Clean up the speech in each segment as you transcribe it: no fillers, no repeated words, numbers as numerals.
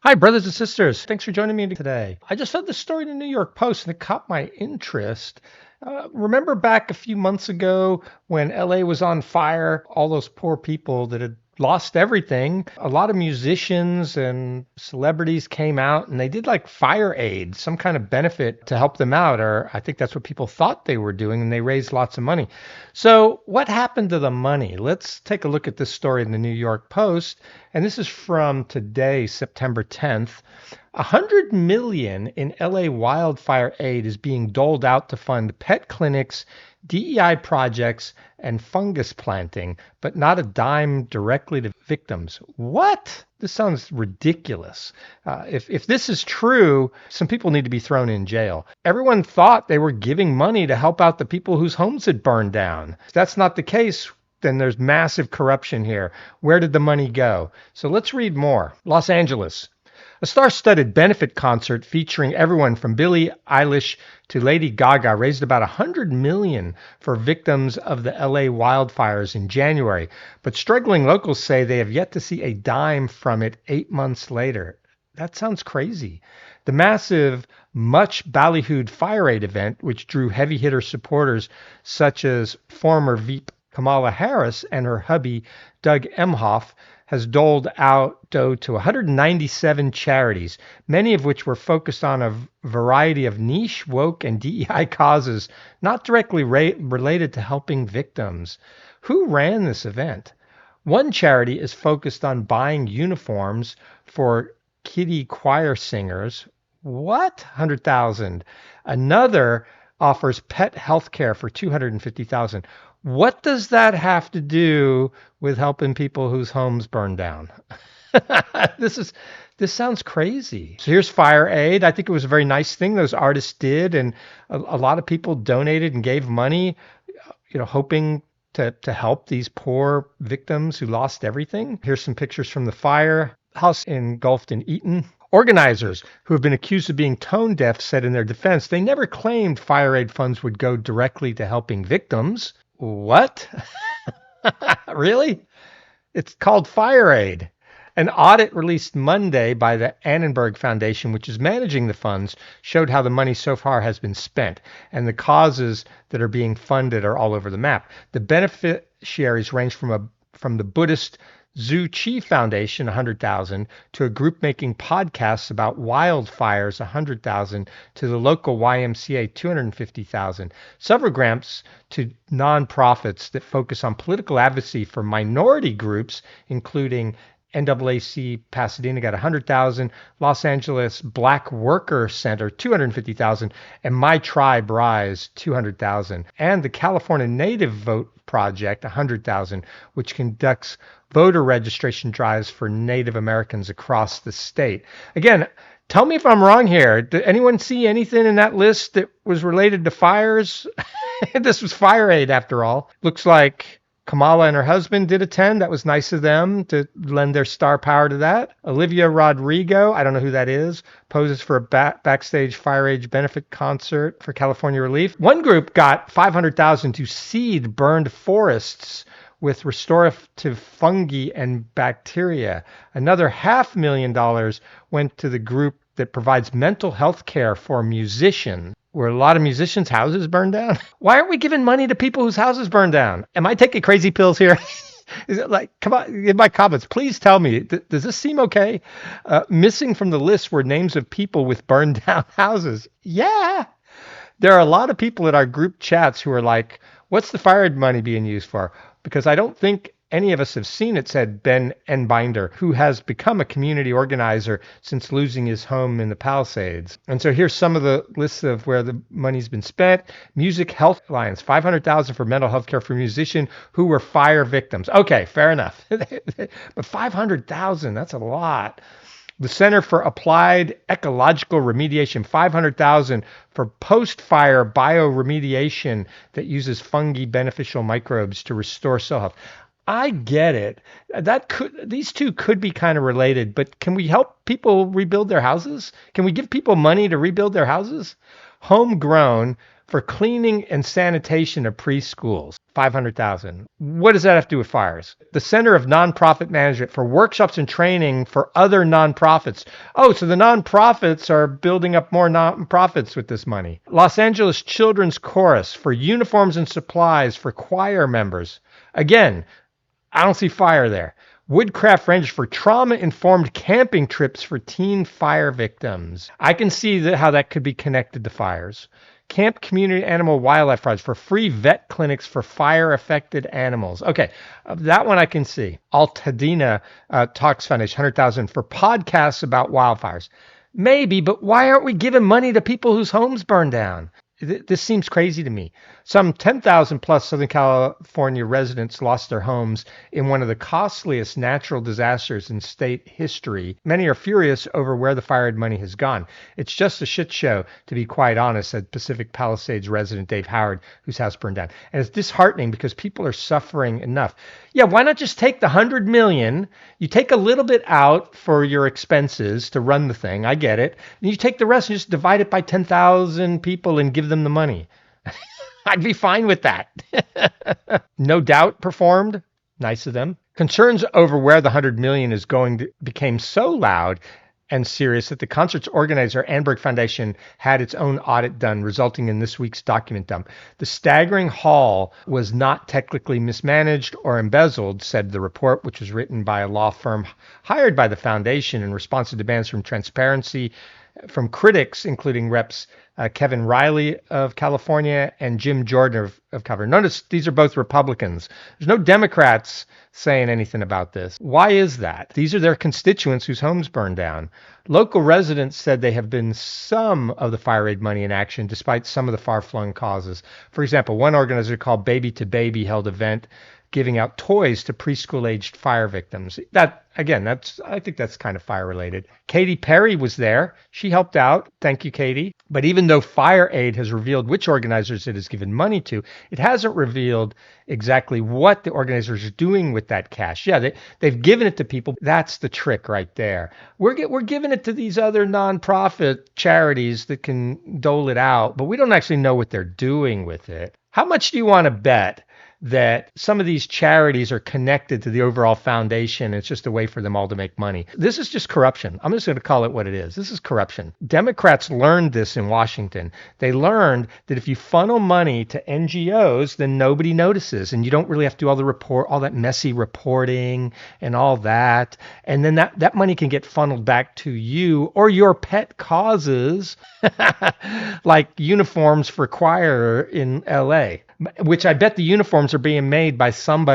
Hi, brothers and sisters. Thanks for joining me today. I just read this story in the New York Post and it caught my interest. Remember back a few months ago when LA was on fire, all those poor people that had lost everything? A lot of musicians and celebrities came out and they did like FireAid, some kind of benefit to help them out, or I think that's what people thought they were doing, and they raised lots of money. So, what happened to the money? Let's take a look at this story in the New York Post. And this is from today, September 10th. 100 million in LA wildfire aid is being doled out to fund pet clinics, DEI projects, and fungus planting, but not a dime directly to victims. What? This sounds ridiculous. If this is true, some people need to be thrown in jail. Everyone thought they were giving money to help out the people whose homes had burned down. If that's not the case, then there's massive corruption here. Where did the money go? So let's read more. Los Angeles. A star-studded benefit concert featuring everyone from Billie Eilish to Lady Gaga raised about 100 million for victims of the LA wildfires in January, but struggling locals say they have yet to see a dime from it 8 months later. That sounds crazy. The massive, much ballyhooed FireAid event, which drew heavy hitter supporters such as former VP Kamala Harris and her hubby, Doug Emhoff, has doled out dough to 197 charities, many of which were focused on a variety of niche, woke, and DEI causes not directly related to helping victims. Who ran this event? One charity is focused on buying uniforms for kiddie choir singers. What? 100,000. Another offers pet health care for 250,000. What does that have to do with helping people whose homes burn down? this is this sounds crazy. So here's Fire Aid. I think it was a very nice thing those artists did, and a lot of people donated and gave money, hoping to help these poor victims who lost everything. Here's some pictures from the fire house engulfed in Eaton. Organizers who have been accused of being tone deaf said in their defense they never claimed fire aid funds would go directly to helping victims. What? Really? It's called FireAid. An audit released Monday by the Annenberg Foundation, which is managing the funds, showed how the money so far has been spent, and the causes that are being funded are all over the map. The beneficiaries range from the Buddhist Zhu Chi Foundation, 100,000, to a group making podcasts about wildfires, 100,000, to the local YMCA, 250,000. Several grants to nonprofits that focus on political advocacy for minority groups, including NAAC Pasadena got 100,000, Los Angeles Black Worker Center 250,000, and My Tribe Rise 200,000, and the California Native Vote Project 100,000, which conducts voter registration drives for Native Americans across the state. Again, tell me if I'm wrong here. Did anyone see anything in that list that was related to fires? This was Fire Aid after all. Looks like Kamala and her husband did attend. That was nice of them to lend their star power to that. Olivia Rodrigo, I don't know who that is, poses for a backstage Fire Aid benefit concert for California Relief. One group got 500,000 to seed burned forests with restorative fungi and bacteria. Another $500,000 went to the group that provides mental health care for musicians. Were a lot of musicians' houses burned down? Why aren't we giving money to people whose houses burned down? Am I taking crazy pills here? Is it like, come on, in my comments, please tell me, does this seem okay? Missing from the list were names of people with burned down houses. Yeah. There are a lot of people in our group chats who are like, what's the fire money being used for? Because I don't think any of us have seen it, said Ben Enbinder, who has become a community organizer since losing his home in the Palisades. And so here's some of the lists of where the money's been spent. Music Health Alliance, 500,000 for mental health care for musicians who were fire victims. Okay, fair enough. But 500,000, that's a lot. The Center for Applied Ecological Remediation, 500,000 for post-fire bioremediation that uses fungi beneficial microbes to restore soil health. I get it. These two could be kind of related, but can we help people rebuild their houses? Can we give people money to rebuild their houses? Homegrown For cleaning and sanitation of preschools, 500,000. What does that have to do with fires? The Center of Nonprofit Management for workshops and training for other nonprofits. Oh, so the nonprofits are building up more nonprofits with this money. Los Angeles Children's Chorus for uniforms and supplies for choir members. Again, I don't see fire there. Woodcraft Ranch for trauma-informed camping trips for teen fire victims. I can see how that could be connected to fires. Camp Community Animal Wildlife Project for free vet clinics for fire-affected animals. Okay, that one I can see. Altadena Talks Foundation, 100,000 for podcasts about wildfires. Maybe, but why aren't we giving money to people whose homes burn down? This seems crazy to me. Some 10,000 plus Southern California residents lost their homes in one of the costliest natural disasters in state history. Many are furious over where the FireAid money has gone. It's just a shit show, to be quite honest, said Pacific Palisades resident Dave Howard, whose house burned down. And it's disheartening because people are suffering enough. Yeah, why not just take the $100 million? You take a little bit out for your expenses to run the thing. I get it. And you take the rest and just divide it by 10,000 people and give them the money. I'd be fine with that. No Doubt performed. Nice of them. Concerns over where the $100 million is going became so loud and serious that the concert's organizer, Annberg Foundation, had its own audit done, resulting in this week's document dump. The staggering haul was not technically mismanaged or embezzled, said the report, which was written by a law firm hired by the foundation in response to demands from transparency from critics, including reps Kevin Riley of California and Jim Jordan of California. Notice these are both Republicans. There's no Democrats saying anything about this. Why is that? These are their constituents whose homes burned down. Local residents said they have been some of the FireAid money in action despite some of the far-flung causes. For example, one organizer called Baby to Baby held an event giving out toys to preschool-aged fire victims. That, again, I think that's kind of fire-related. Katy Perry was there. She helped out. Thank you, Katy. But even though FireAid has revealed which organizers it has given money to, it hasn't revealed exactly what the organizers are doing with that cash. Yeah, they've given it to people. That's the trick right there. We're giving it to these other nonprofit charities that can dole it out, but we don't actually know what they're doing with it. How much do you want to bet that some of these charities are connected to the overall foundation? It's just a way for them all to make money. This is just corruption. I'm just going to call it what it is. This is corruption. Democrats learned this in Washington. They learned that if you funnel money to NGOs, then nobody notices, and you don't really have to do all that messy reporting and all that. And then that money can get funneled back to you or your pet causes, like uniforms for choir in LA. Which I bet the uniforms are being made by some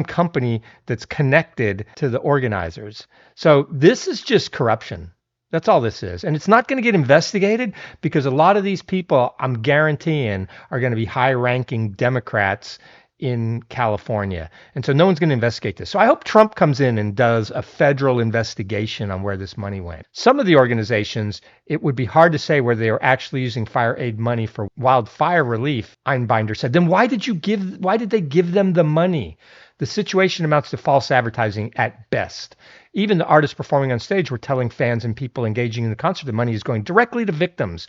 company that's connected to the organizers. So this is just corruption. That's all this is. And it's not going to get investigated because a lot of these people, I'm guaranteeing, are going to be high-ranking Democrats in California. And so no one's going to investigate this. So I hope Trump comes in and does a federal investigation on where this money went. Some of the organizations, it would be hard to say whether they were actually using FireAid money for wildfire relief, Einbinder said. Then why did they give them the money? The situation amounts to false advertising at best. Even the artists performing on stage were telling fans and people engaging in the concert the money is going directly to victims.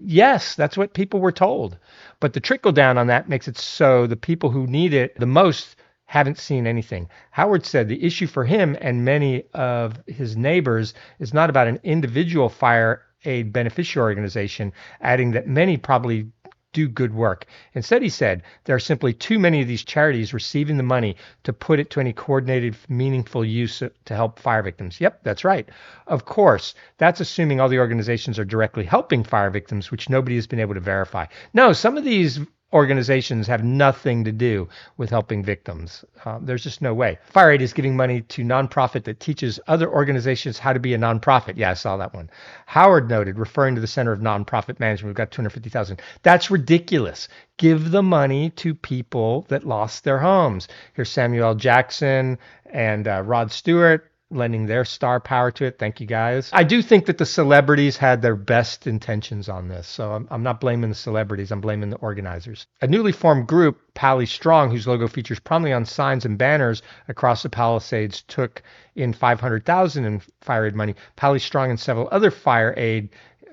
Yes, that's what people were told. But the trickle down on that makes it so the people who need it the most haven't seen anything. Howard said the issue for him and many of his neighbors is not about an individual FireAid beneficiary organization, adding that many probably do good work. Instead, he said, there are simply too many of these charities receiving the money to put it to any coordinated, meaningful use to help fire victims. Yep, that's right. Of course, that's assuming all the organizations are directly helping fire victims, which nobody has been able to verify. No, some of these organizations have nothing to do with helping victims. There's just no way. FireAid is giving money to nonprofit that teaches other organizations how to be a nonprofit. Yeah, I saw that one. Howard noted, referring to the Center of Nonprofit Management, we've got 250,000. That's ridiculous. Give the money to people that lost their homes. Here's Samuel L. Jackson and Rod Stewart lending their star power to it. Thank you, guys. I do think that the celebrities had their best intentions on this, so I'm not blaming the celebrities. I'm blaming the organizers. A newly formed group, Pally Strong, whose logo features prominently on signs and banners across the Palisades, took in $500,000 in FireAid money. Pally Strong and several other FireAid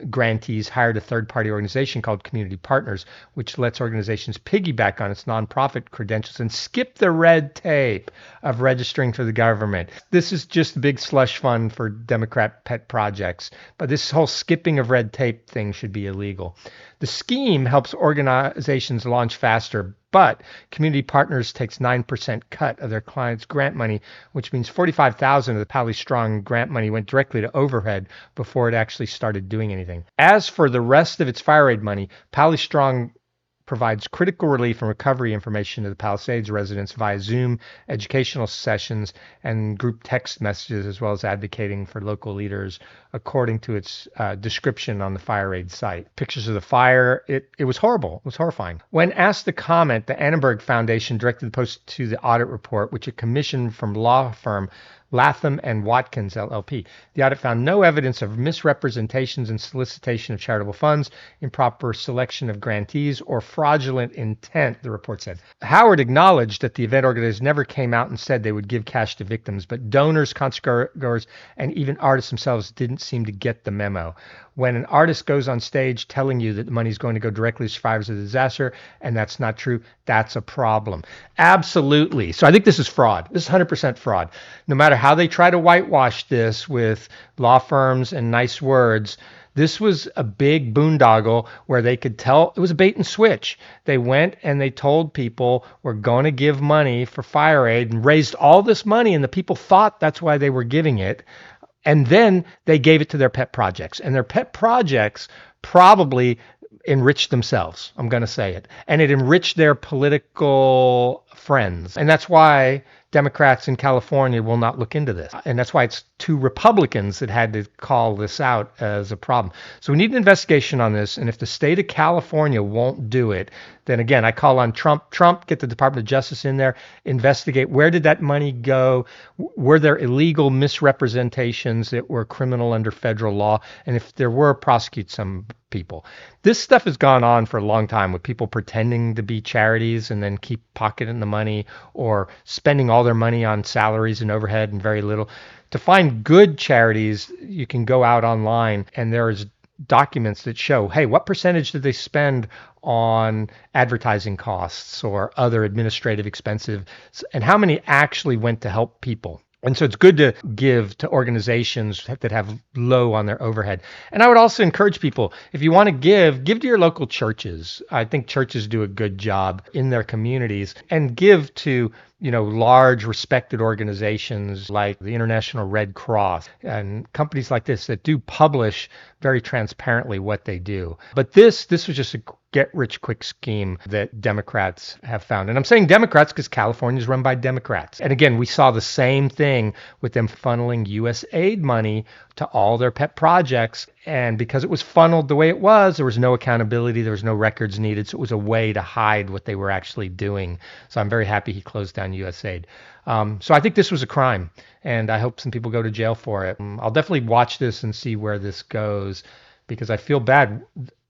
grantees hired a third-party organization called Community Partners, which lets organizations piggyback on its nonprofit credentials and skip the red tape of registering for the government. This is just a big slush fund for Democrat pet projects, but this whole skipping of red tape thing should be illegal. The scheme helps organizations launch faster, but Community Partners takes 9% cut of their clients' grant money, which means $45,000 of the Pally Strong grant money went directly to overhead before it actually started doing anything. As for the rest of its FireAid money, Pally Strong provides critical relief and recovery information to the Palisades residents via Zoom, educational sessions, and group text messages, as well as advocating for local leaders, according to its description on the FireAid site. Pictures of the fire, it was horrible. It was horrifying. When asked to comment, the Annenberg Foundation directed the post to the audit report, which it commissioned from law firm Latham and Watkins, LLP. The audit found no evidence of misrepresentations and solicitation of charitable funds, improper selection of grantees, or fraudulent intent, the report said. Howard acknowledged that the event organizers never came out and said they would give cash to victims, but donors, concertgoers, and even artists themselves didn't seem to get the memo. When an artist goes on stage telling you that the money is going to go directly to survivors of the disaster, and that's not true, that's a problem. Absolutely. So I think this is fraud. This is 100% fraud. No matter how they try to whitewash this with law firms and nice words, this was a big boondoggle where they could tell it was a bait and switch. They went and they told people, we're going to give money for FireAid, and raised all this money, and the people thought that's why they were giving it. And then they gave it to their pet projects. And their pet projects probably enriched themselves. I'm going to say it. And it enriched their political friends. And that's why Democrats in California will not look into this. And that's why it's two Republicans that had to call this out as a problem. So we need an investigation on this. And if the state of California won't do it, then again, I call on Trump. Trump, get the Department of Justice in there, investigate where did that money go? Were there illegal misrepresentations that were criminal under federal law? And if there were, prosecute some people. This stuff has gone on for a long time with people pretending to be charities and then keep pocketing the money or spending all their money on salaries and overhead and very little. To find good charities, you can go out online and there's documents that show, hey, what percentage did they spend on advertising costs or other administrative expenses, and how many actually went to help people. And so it's good to give to organizations that have low on their overhead. And I would also encourage people, if you want to give to your local churches. I think churches do a good job in their communities, and give to large respected organizations like the International Red Cross and companies like this that do publish very transparently what they do. But this was just a get-rich-quick scheme that Democrats have found. And I'm saying Democrats because California is run by Democrats. And again, we saw the same thing with them funneling U.S. aid money to all their pet projects. And because it was funneled the way it was, there was no accountability, there was no records needed. So it was a way to hide what they were actually doing. So I'm very happy he closed down USAID. So I think this was a crime, and I hope some people go to jail for it. I'll definitely watch this and see where this goes, because I feel bad.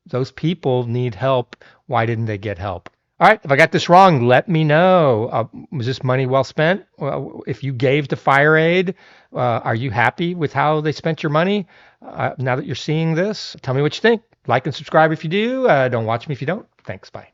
Those people need help. Why didn't they get help? All right, if I got this wrong, let me know. Was this money well spent? If you gave to FireAid, are you happy with how they spent your money? Now that you're seeing this, tell me what you think. Like and subscribe if you do. Don't watch me if you don't. Thanks. Bye.